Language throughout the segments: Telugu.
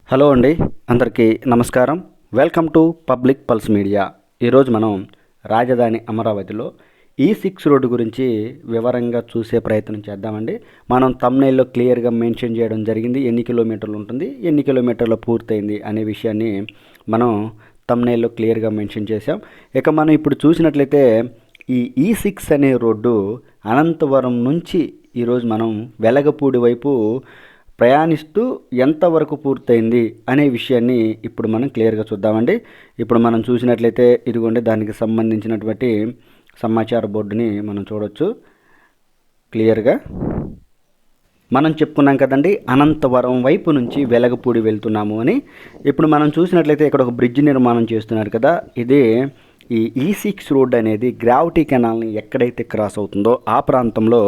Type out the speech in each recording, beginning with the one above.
హలో అండి, అందరికీ నమస్కారం. Welcome to public pulse media. ఈరోజు మనం రాజధాని అమరావతిలో E6 రోడ్డు గురించి వివరంగా చూసే ప్రయత్నం చేద్దామండి. మనం థంబ్నెయిల్లో క్లియర్గా మెన్షన్ చేయడం జరిగింది, ఎన్ని కిలోమీటర్లు ఉంటుంది, ఎన్ని కిలోమీటర్లు పూర్తయింది అనే విషయాన్ని మనం థంబ్నెయిల్లో క్లియర్గా మెన్షన్ చేసాం. ఇక మనం ఇప్పుడు చూసినట్లయితే ఈ E6 అనే రోడ్డు అనంతవరం నుంచి ఈరోజు మనం వెలగపూడి వైపు ప్రయాణిస్తూ ఎంతవరకు పూర్తయింది అనే విషయాన్ని ఇప్పుడు మనం క్లియర్గా చూద్దామండి. ఇప్పుడు మనం చూసినట్లయితే ఇదిగోండి, దానికి సంబంధించినటువంటి సమాచార బోర్డుని మనం చూడవచ్చు క్లియర్గా. మనం చెప్పుకున్నాం కదండి, అనంతవరం వైపు నుంచి వెలగపూడి వెళ్తున్నాము అని. ఇప్పుడు మనం చూసినట్లయితే ఇక్కడ ఒక బ్రిడ్జ్ నిర్మాణం చేస్తున్నారు కదా, ఇది ఈ E6 రోడ్ అనేది గ్రావిటీ కెనాల్ని ఎక్కడైతే క్రాస్ అవుతుందో ఆ ప్రాంతంలో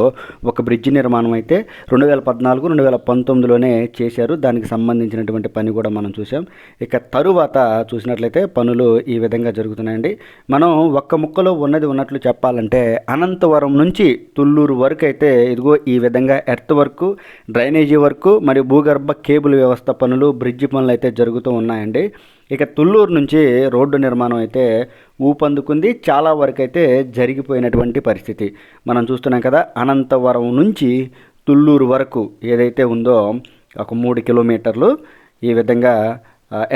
ఒక బ్రిడ్జ్ నిర్మాణం అయితే 2014-2019లోనే చేశారు. దానికి సంబంధించినటువంటి పని కూడా మనం చూసాం. ఇక తరువాత చూసినట్లయితే పనులు ఈ విధంగా జరుగుతున్నాయండి. మనం ఒక్క ముక్కలో ఉన్నట్లు చెప్పాలంటే అనంతవరం నుంచి తుళ్ళూరు వరకు అయితే ఇదిగో ఈ విధంగా ఎర్త్ వర్క్, డ్రైనేజీ వర్క్ మరియు భూగర్భ కేబుల్ వ్యవస్థ పనులు, బ్రిడ్జి పనులు అయితే జరుగుతూ ఉన్నాయండి. ఇక తుళ్ళూరు నుంచి రోడ్డు నిర్మాణం అయితే ఊపందుకుంది, చాలా వరకు అయితే జరిగిపోయినటువంటి పరిస్థితి మనం చూస్తున్నాం కదా. అనంతవరం నుంచి తుళ్ళూరు వరకు ఏదైతే ఉందో ఒక 3 కిలోమీటర్లు ఈ విధంగా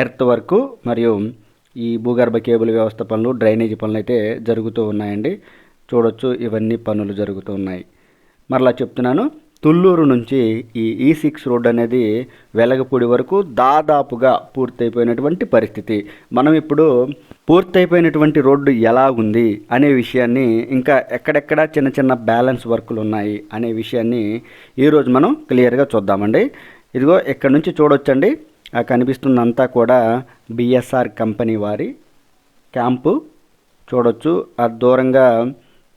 ఎర్త్ వర్క్ మరియు ఈ భూగర్భ కేబుల్ వ్యవస్థ పనులు, డ్రైనేజీ పనులు అయితే జరుగుతూ ఉన్నాయండి. చూడొచ్చు, ఇవన్నీ పనులు జరుగుతూ ఉన్నాయి. మరలా చెప్తున్నాను, తుళ్ళూరు నుంచి ఈ E6 రోడ్ అనేది వెలగపూడి వరకు దాదాపుగా పూర్తయిపోయినటువంటి పరిస్థితి. మనం ఇప్పుడు పూర్తయిపోయినటువంటి రోడ్డు ఎలా ఉంది అనే విషయాన్ని, ఇంకా ఎక్కడెక్కడ చిన్న చిన్న బ్యాలెన్స్ వర్కులు ఉన్నాయి అనే విషయాన్ని ఈరోజు మనం క్లియర్గా చూద్దామండి. ఇదిగో ఇక్కడ నుంచి చూడొచ్చండి, ఆ కనిపిస్తుందంతా కూడా BSR కంపెనీ వారి క్యాంపు చూడొచ్చు. ఆ దూరంగా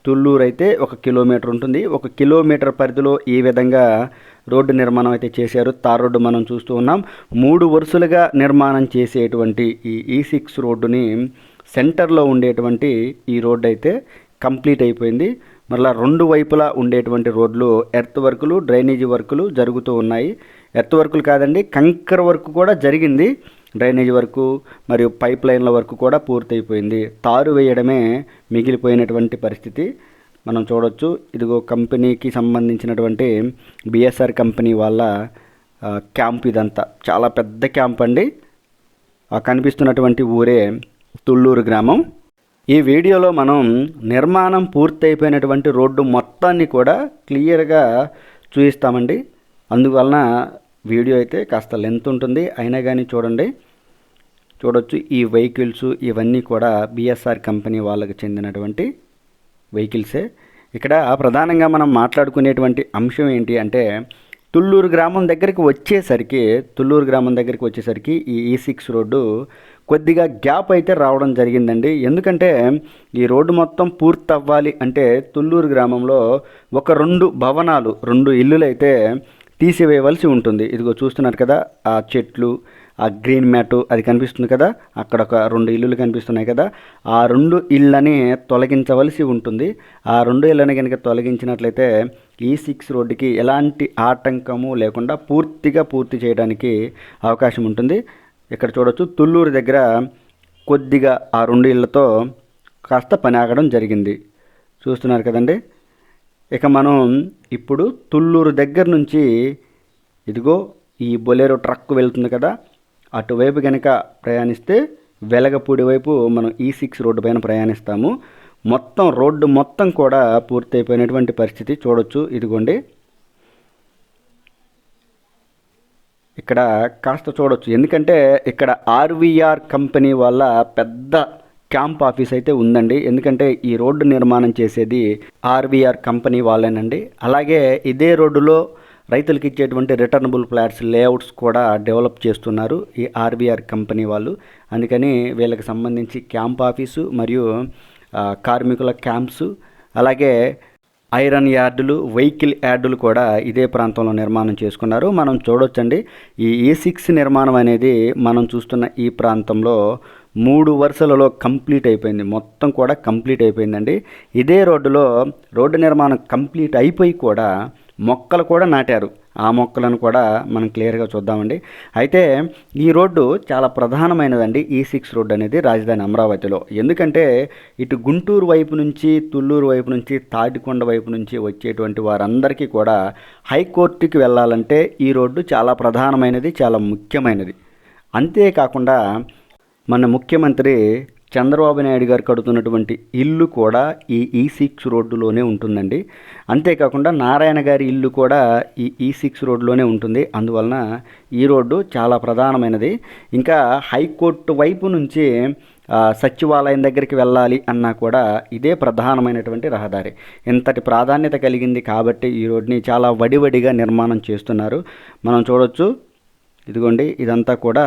తుళ్ళూరు అయితే 1 కిలోమీటర్ ఉంటుంది. 1 కిలోమీటర్ పరిధిలో ఈ విధంగా రోడ్డు నిర్మాణం అయితే చేశారు. తార్ రోడ్డు మనం చూస్తూ ఉన్నాం. 3 వరుసలుగా నిర్మాణం చేసేటువంటి ఈ E6 రోడ్డుని సెంటర్లో ఉండేటువంటి ఈ రోడ్డు అయితే కంప్లీట్ అయిపోయింది. మళ్ళీ 2 వైపులా ఉండేటువంటి రోడ్లు ఎర్త్ వర్కులు, డ్రైనేజీ వర్కులు జరుగుతూ ఉన్నాయి. ఎర్త్ వర్కులు కాదండి, కంకర వర్క్ కూడా జరిగింది. డ్రైనేజీ వర్కు మరియు పైప్ లైన్ల వర్క్ కూడా పూర్తయిపోయింది. తారు వేయడమే మిగిలిపోయినటువంటి పరిస్థితి మనం చూడవచ్చు. ఇదిగో కంపెనీకి సంబంధించినటువంటి BSR కంపెనీ వాళ్ళ క్యాంప్, ఇదంతా చాలా పెద్ద క్యాంప్ అండి. ఆ కనిపిస్తున్నటువంటి ఊరే తుళ్ళూరు గ్రామం. ఈ వీడియోలో మనం నిర్మాణం పూర్తయిపోయినటువంటి రోడ్డు మొత్తాన్ని కూడా క్లియర్గా చూపిస్తామండి. అందువలన వీడియో అయితే కాస్త లెంత్ ఉంటుంది, అయినా కానీ చూడొచ్చు. ఈ వెహికల్స్ ఇవన్నీ కూడా BSR కంపెనీ వాళ్ళకి చెందినటువంటి వెహికల్సే. ఇక్కడ ప్రధానంగా మనం మాట్లాడుకునేటువంటి అంశం ఏంటి అంటే, తుళ్ళూరు గ్రామం దగ్గరికి వచ్చేసరికి ఈ E6 రోడ్డు కొద్దిగా గ్యాప్ అయితే రావడం జరిగిందండి. ఎందుకంటే ఈ రోడ్డు మొత్తం పూర్తి అవ్వాలి అంటే తుళ్ళూరు గ్రామంలో ఒక 2 భవనాలు, 2 ఇల్లులు అయితే తీసివేయవలసి ఉంటుంది. ఇదిగో చూస్తున్నారు కదా, ఆ చెట్లు, ఆ గ్రీన్ మ్యాటు అది కనిపిస్తుంది కదా, అక్కడ ఒక 2 ఇల్లులు కనిపిస్తున్నాయి కదా, ఆ 2 ఇళ్ళని తొలగించవలసి ఉంటుంది. ఆ 2 ఇళ్ళని కనుక తొలగించినట్లయితే E6 రోడ్డుకి ఎలాంటి ఆటంకము లేకుండా పూర్తి చేయడానికి అవకాశం ఉంటుంది. ఇక్కడ చూడొచ్చు, తుళ్ళూరు దగ్గర కొద్దిగా ఆ 2 ఇళ్ళతో కాస్త పని ఆగడం జరిగింది. చూస్తున్నారు కదండి. ఇక మనం ఇప్పుడు తుళ్ళూరు దగ్గర నుంచి ఇదిగో ఈ బొలెరో ట్రక్ వెళ్తుంది కదా, అటువైపు కనుక ప్రయాణిస్తే వెలగపూడి వైపు మనం E6 రోడ్డు పైన ప్రయాణిస్తాము. మొత్తం రోడ్డు మొత్తం కూడా పూర్తయిపోయినటువంటి పరిస్థితి చూడొచ్చు. ఇదిగోండి, ఇక్కడ కాస్త చూడొచ్చు, ఎందుకంటే ఇక్కడ RVR కంపెనీ వాళ్ళ పెద్ద క్యాంప్ ఆఫీస్ అయితే ఉందండి. ఎందుకంటే ఈ రోడ్డు నిర్మాణం చేసేది RVR కంపెనీ వాళ్ళేనండి. అలాగే ఇదే రోడ్డులో రైతులకు ఇచ్చేటువంటి రిటర్నబుల్ ఫ్లాట్స్ లేఅవుట్స్ కూడా డెవలప్ చేస్తున్నారు ఈ RVR కంపెనీ వాళ్ళు. అందుకని వీళ్ళకి సంబంధించి క్యాంప్ ఆఫీసు మరియు కార్మికుల క్యాంప్స్, అలాగే ఐరన్ యార్డులు, వెహికల్ యార్డులు కూడా ఇదే ప్రాంతంలో నిర్మాణం చేసుకున్నారు. మనం చూడొచ్చండి, ఈ E6 నిర్మాణం అనేది మనం చూస్తున్న ఈ ప్రాంతంలో 3 వరుసలలో కంప్లీట్ అయిపోయింది. మొత్తం కూడా కంప్లీట్ అయిపోయిందండి. ఇదే రోడ్డులో రోడ్డు నిర్మాణం కంప్లీట్ అయిపోయి కూడా మొక్కలు కూడా నాటారు. ఆ మొక్కలను కూడా మనం క్లియర్గా చూద్దామండి. అయితే ఈ రోడ్డు చాలా ప్రధానమైనదండి, E6 రోడ్డు అనేది రాజధాని అమరావతిలో. ఎందుకంటే ఇటు గుంటూరు వైపు నుంచి, తుళ్ళూరు వైపు నుంచి, తాటికొండ వైపు నుంచి వచ్చేటువంటి వారందరికీ కూడా హైకోర్టుకి వెళ్ళాలంటే ఈ రోడ్డు చాలా ప్రధానమైనది, చాలా ముఖ్యమైనది. అంతేకాకుండా మన ముఖ్యమంత్రి చంద్రబాబు నాయుడు గారు కడుతున్నటువంటి ఇల్లు కూడా ఈ E6 రోడ్డులోనే ఉంటుందండి. అంతేకాకుండా నారాయణ గారి ఇల్లు కూడా ఈ E6 రోడ్డులోనే ఉంటుంది. అందువలన ఈ రోడ్డు చాలా ప్రధానమైనది. ఇంకా హైకోర్టు వైపు నుంచి సచివాలయం దగ్గరికి వెళ్ళాలి అన్నా కూడా ఇదే ప్రధానమైనటువంటి రహదారి. ఇంతటి ప్రాధాన్యత కలిగింది కాబట్టి ఈ రోడ్ని చాలా వడివడిగా నిర్మాణం చేస్తున్నారు. మనం చూడొచ్చు, ఇదిగోండి ఇదంతా కూడా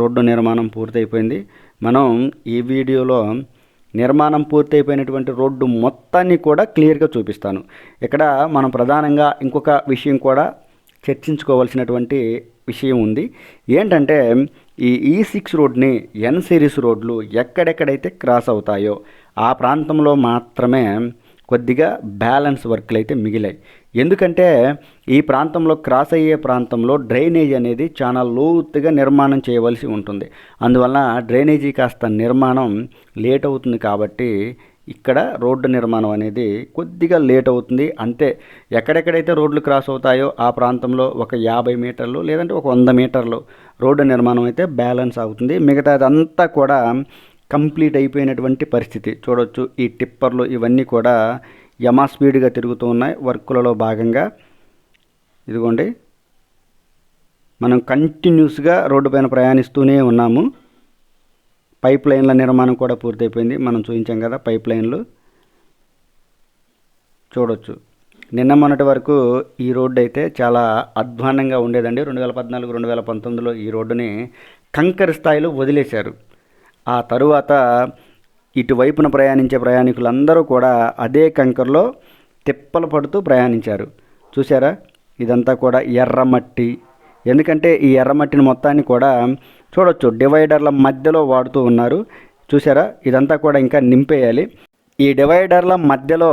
రోడ్డు నిర్మాణం పూర్తయిపోయింది. మనం ఈ వీడియోలో నిర్మాణం పూర్తయిపోయినటువంటి రోడ్డు మొత్తాన్ని కూడా క్లియర్గా చూపిస్తాను. ఇక్కడ మనం ప్రధానంగా ఇంకొక విషయం కూడా చర్చించుకోవాల్సినటువంటి విషయం ఉంది. ఏంటంటే ఈ E6 రోడ్ని N సిరీస్ రోడ్లు ఎక్కడెక్కడైతే క్రాస్ అవుతాయో ఆ ప్రాంతంలో మాత్రమే కొద్దిగా బ్యాలెన్స్ వర్క్లు అయితే మిగిలాయి. ఎందుకంటే ఈ ప్రాంతంలో క్రాస్ అయ్యే ప్రాంతంలో డ్రైనేజ్ అనేది చాలా లోతుగా నిర్మాణం చేయవలసి ఉంటుంది. అందువల్ల డ్రైనేజీ కాస్త నిర్మాణం లేట్ అవుతుంది కాబట్టి ఇక్కడ రోడ్డు నిర్మాణం అనేది కొద్దిగా లేట్ అవుతుంది అంతే. ఎక్కడెక్కడైతే రోడ్లు క్రాస్ అవుతాయో ఆ ప్రాంతంలో ఒక 50 మీటర్లు లేదంటే ఒక 100 మీటర్లు రోడ్డు నిర్మాణం అయితే బ్యాలెన్స్ అవుతుంది. మిగతాదంతా కూడా కంప్లీట్ అయిపోయినటువంటి పరిస్థితి. చూడొచ్చు, ఈ టిప్పర్లు ఇవన్నీ కూడా యమా స్పీడ్గా తిరుగుతూ ఉన్నాయి వర్కులలో భాగంగా. ఇదిగోండి, మనం కంటిన్యూస్గా రోడ్డు పైన ప్రయాణిస్తూనే ఉన్నాము. పైప్ లైన్ల నిర్మాణం కూడా పూర్తయిపోయింది. మనం చూపించాం కదా పైప్ లైన్లు. చూడొచ్చు, నిన్న మొన్నటి వరకు ఈ రోడ్డు అయితే చాలా అధ్వాన్నంగా ఉండేదండి. 2014, 2019లో ఈ రోడ్డుని కంకర స్థాయిలో వదిలేశారు. ఆ తరువాత ఇటువైపున ప్రయాణించే ప్రయాణికులందరూ కూడా అదే కంకర్లో తిప్పలు పడుతూ ప్రయాణించారు. చూసారా, ఇదంతా కూడా ఎర్రమట్టి. ఎందుకంటే ఈ ఎర్రమట్టిని మొత్తాన్ని కూడా చూడొచ్చు డివైడర్ల మధ్యలో వాడుతూ ఉన్నారు. చూసారా, ఇదంతా కూడా ఇంకా నింపేయాలి. ఈ డివైడర్ల మధ్యలో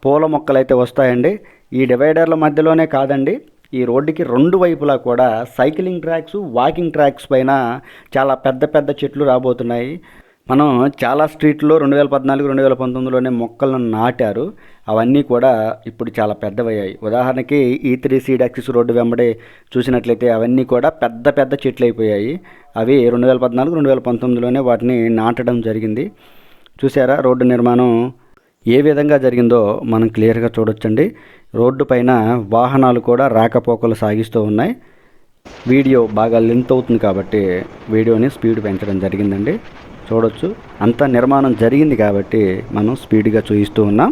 పూల మొక్కలు అయితే వస్తాయండి. ఈ డివైడర్ల మధ్యలోనే కాదండి, ఈ రోడ్డుకి రెండు వైపులా కూడా సైక్లింగ్ ట్రాక్స్, వాకింగ్ ట్రాక్స్ పైన చాలా పెద్ద పెద్ద చెట్లు రాబోతున్నాయి. మనం చాలా స్ట్రీట్లో 2014, 2019లోనే మొక్కలను నాటారు. అవన్నీ కూడా ఇప్పుడు చాలా పెద్దవయ్యాయి. ఉదాహరణకి E3 సీడ్ యాక్సిస్ రోడ్డు వెంబడి చూసినట్లయితే అవన్నీ కూడా పెద్ద పెద్ద చెట్లు అయిపోయాయి. అవి 2014, 2019లోనే వాటిని నాటడం జరిగింది. చూసారా రోడ్డు నిర్మాణం ఏ విధంగా జరిగిందో మనం క్లియర్గా చూడొచ్చండి. రోడ్డు పైన వాహనాలు కూడా రాకపోకలు సాగిస్తూ ఉన్నాయి. వీడియో బాగా లెంత్ అవుతుంది కాబట్టి వీడియోని స్పీడ్ పెంచడం జరిగిందండి. చూడొచ్చు, అంతా నిర్మాణం జరిగింది కాబట్టి మనం స్పీడ్గా చూపిస్తూ ఉన్నాం.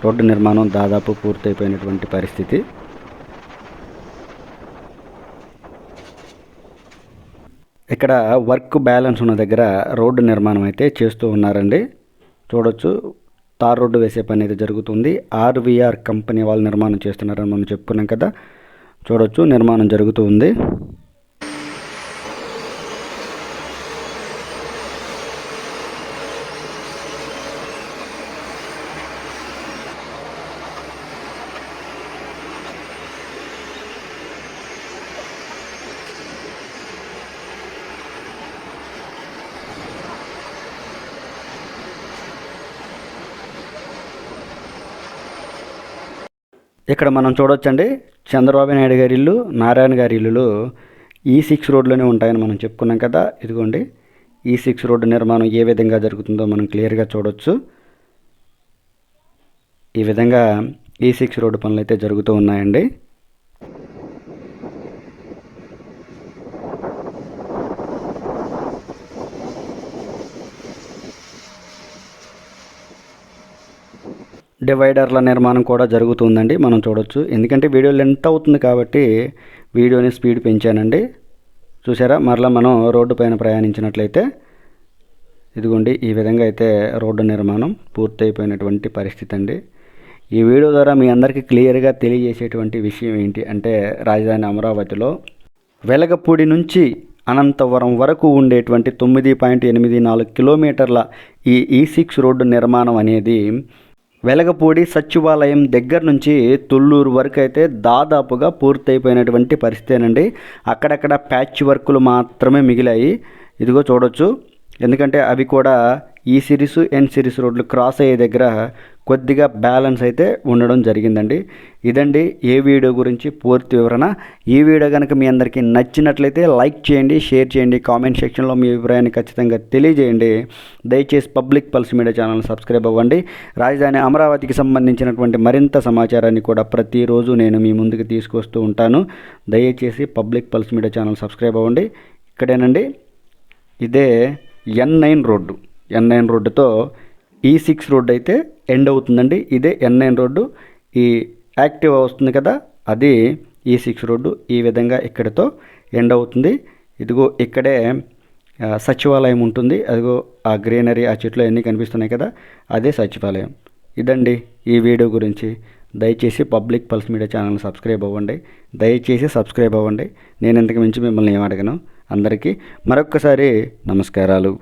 రోడ్డు నిర్మాణం దాదాపు పూర్తయిపోయినటువంటి పరిస్థితి. ఇక్కడ వర్క్ బ్యాలెన్స్ ఉన్న దగ్గర రోడ్డు నిర్మాణం అయితే చేస్తూ ఉన్నారండి. చూడొచ్చు, తార్ రోడ్డు వేసే పని అయితే జరుగుతుంది. RVR కంపెనీ వాళ్ళు నిర్మాణం చేస్తున్నారని మనం చెప్పుకున్నాం కదా. చూడొచ్చు, నిర్మాణం జరుగుతూ ఉంది. ఇక్కడ మనం చూడొచ్చండి, చంద్రబాబు నాయుడు గారి ఇల్లు, నారాయణ గారి ఇల్లులు E6 రోడ్లోనే ఉంటాయని మనం చెప్పుకున్నాం కదా. ఇదిగోండి, E6 రోడ్డు నిర్మాణం ఏ విధంగా జరుగుతుందో మనం క్లియర్గా చూడొచ్చు. ఈ విధంగా E6 రోడ్డు పనులు అయితే జరుగుతూ ఉన్నాయండి. డివైడర్ల నిర్మాణం కూడా జరుగుతుందండి, మనం చూడొచ్చు. ఎందుకంటే వీడియో లెంత్ అవుతుంది కాబట్టి వీడియోని స్పీడ్ పెంచానండి. చూసారా, మరలా మనం రోడ్డు పైన ప్రయాణించినట్లయితే ఇదిగోండి ఈ విధంగా అయితే రోడ్డు నిర్మాణం పూర్తయిపోయినటువంటి పరిస్థితి అండి. ఈ వీడియో ద్వారా మీ అందరికీ క్లియర్గా తెలియజేసేటువంటి విషయం ఏంటి అంటే, రాజధాని అమరావతిలో వెలగపూడి నుంచి అనంతవరం వరకు ఉండేటువంటి 9.84 కిలోమీటర్ల ఈ E6 రోడ్డు నిర్మాణం అనేది వెలగపూడి సచివాలయం దగ్గర నుంచి తుళ్ళూరు వరకు అయితే దాదాపుగా పూర్తయిపోయినటువంటి పరిస్థితేనండి. అక్కడక్కడ ప్యాచ్ వర్కులు మాత్రమే మిగిలాయి. ఇదిగో చూడొచ్చు. ఎందుకంటే అవి కూడా ఈ సిరీస్ ఎన్ సిరీస్ రోడ్లు క్రాస్ అయ్యే దగ్గర కొద్దిగా బ్యాలెన్స్ అయితే ఉండడం జరిగిందండి. ఇదండి ఏ వీడియో గురించి పూర్తి వివరణ. ఈ వీడియో కనుక మీ అందరికీ నచ్చినట్లయితే లైక్ చేయండి, షేర్ చేయండి, కామెంట్ సెక్షన్లో మీ అభిప్రాయాన్ని ఖచ్చితంగా తెలియజేయండి. దయచేసి public pulse media channel subscribe అవ్వండి. రాజధాని అమరావతికి సంబంధించినటువంటి మరింత సమాచారాన్ని కూడా ప్రతిరోజు నేను మీ ముందుకు తీసుకొస్తూ ఉంటాను. దయచేసి public pulse media channel subscribe అవ్వండి. ఇక్కడేనండి, ఇదే N9 road. N9 రోడ్డుతో E6 road అయితే ఎండ్ అవుతుందండి. ఇదే N9 రోడ్డు. ఈ యాక్టివ్ వస్తుంది కదా, అది E6 రోడ్డు. ఈ విధంగా ఇక్కడితో ఎండ్ అవుతుంది. ఇదిగో ఇక్కడే సచివాలయం ఉంటుంది. అదిగో ఆ గ్రీనరీ, ఆ చెట్లు అన్నీ కనిపిస్తున్నాయి కదా, అదే సచివాలయం. ఇదండి ఈ వీడియో గురించి. దయచేసి public pulse media channel subscribe అవ్వండి. దయచేసి సబ్స్క్రైబ్ అవ్వండి. నేను ఇంతకు మించి మిమ్మల్ని ఏం అడగను. అందరికీ మరొక్కసారి నమస్కారాలు.